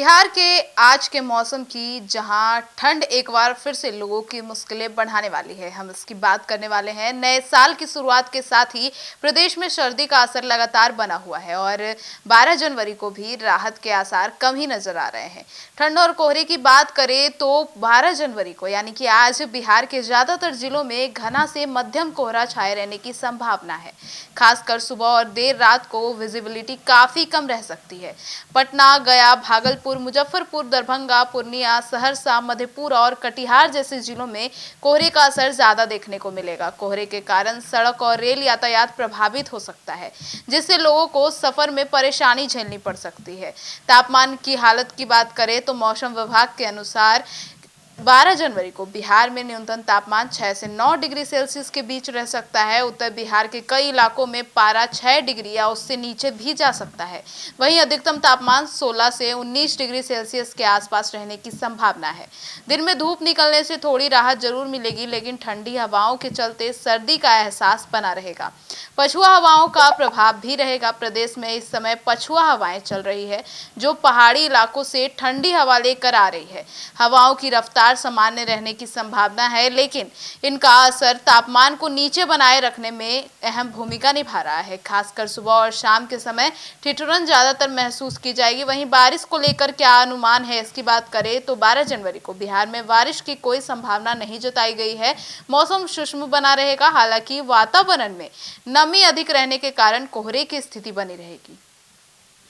बिहार के आज के मौसम की जहां ठंड एक बार फिर से लोगों की मुश्किलें बढ़ाने वाली है, हम इसकी बात करने वाले हैं। नए साल की शुरुआत के साथ ही प्रदेश में सर्दी का असर लगातार बना हुआ है और 12 जनवरी को भी राहत के आसार कम ही नजर आ रहे हैं। ठंड और कोहरे की बात करें तो 12 जनवरी को यानी कि आज बिहार के ज्यादातर जिलों में घना से मध्यम कोहरा छाए रहने की संभावना है। खासकर सुबह और देर रात को विजिबिलिटी काफी कम रह सकती है। पटना, गया, भागलपुर, मुजफ्फरपुर, दरभंगा, पूर्णिया, सहरसा, मधेपुरा और कटिहार जैसे जिलों में कोहरे का असर ज्यादा देखने को मिलेगा। कोहरे के कारण सड़क और रेल यातायात प्रभावित हो सकता है, जिससे लोगों को सफर में परेशानी झेलनी पड़ सकती है। तापमान की हालत की बात करें तो मौसम विभाग के अनुसार 12 जनवरी को बिहार में न्यूनतम तापमान 6 से 9 डिग्री सेल्सियस के बीच रह सकता है। उत्तर बिहार के कई इलाकों में पारा 6 डिग्री या उससे नीचे भी जा सकता है। वहीं अधिकतम तापमान 16 से 19 डिग्री सेल्सियस के आसपास रहने की संभावना है। दिन में धूप निकलने से थोड़ी राहत जरूर मिलेगी, लेकिन ठंडी हवाओं के चलते सर्दी का एहसास बना रहेगा। पछुआ हवाओं का प्रभाव भी रहेगा। प्रदेश में इस समय पछुआ हवाएं चल रही है, जो पहाड़ी इलाकों से ठंडी हवा लेकर आ रही है। हवाओं की रफ्तार सामान्य रहने की संभावना है, लेकिन इनका असर तापमान को नीचे बनाए रखने में अहम भूमिका निभा रहा है। खासकर सुबह और शाम के समय ठिठुरन ज्यादातर महसूस की जाएगी। वहीं बारिश को लेकर क्या अनुमान है, इसकी बात करें तो 12 जनवरी को बिहार में बारिश की कोई संभावना नहीं जताई गई है। मौसम शुष्क बना रहेगा, हालांकि वातावरण में नमी अधिक रहने के कारण कोहरे की स्थिति बनी रहेगी।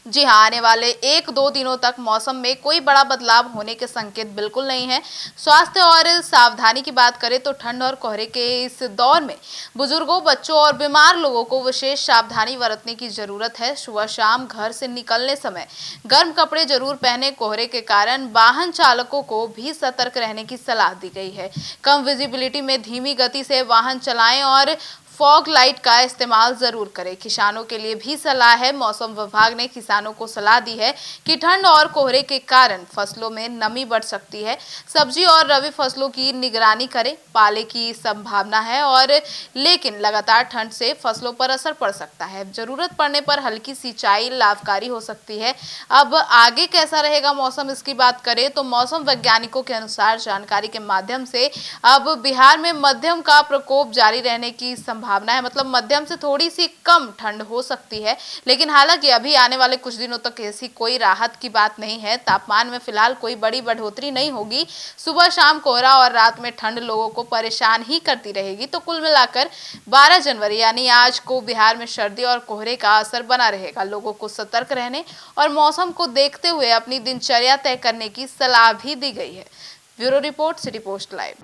जी हाँ, आने वाले 1-2 दिनों तक मौसम में कोई बड़ा बदलाव होने के संकेत बिल्कुल नहीं है। स्वास्थ्य और सावधानी की बात करें तो ठंड और कोहरे के इस दौर में बुजुर्गों, बच्चों और बीमार लोगों को विशेष सावधानी बरतने की जरूरत है। सुबह शाम घर से निकलने समय गर्म कपड़े जरूर पहने। कोहरे के कारण वाहन चालकों को भी सतर्क रहने की सलाह दी गई है। कम विजिबिलिटी में धीमी गति से वाहन चलाएं और फॉग लाइट का इस्तेमाल जरूर करें। किसानों के लिए भी सलाह है। मौसम विभाग ने किसानों को सलाह दी है कि ठंड और कोहरे के कारण फसलों में नमी बढ़ सकती है। सब्जी और रबी फसलों की निगरानी करें। पाले की संभावना है और लेकिन लगातार ठंड से फसलों पर असर पड़ सकता है। जरूरत पड़ने पर हल्की सिंचाई लाभकारी हो सकती है। अब आगे कैसा रहेगा मौसम, इसकी बात करें तो मौसम वैज्ञानिकों के अनुसार जानकारी के माध्यम से अब बिहार में मध्यम का प्रकोप जारी रहने की संभावना है। मतलब मध्यम से थोड़ी सी कम ठंड हो सकती है, लेकिन हालांकि अभी आने वाले कुछ दिनों तक ऐसी कोई राहत की बात नहीं है। तापमान में फिलहाल कोई बड़ी बढ़ोतरी नहीं होगी। सुबह शाम कोहरा और रात में ठंड लोगों को परेशान ही करती रहेगी। तो कुल मिलाकर 12 जनवरी यानी आज को बिहार में सर्दी और कोहरे का असर बना रहेगा। लोगों को सतर्क रहने और मौसम को देखते हुए अपनी दिनचर्या तय करने की सलाह भी दी गई है। Bureau report, city post live.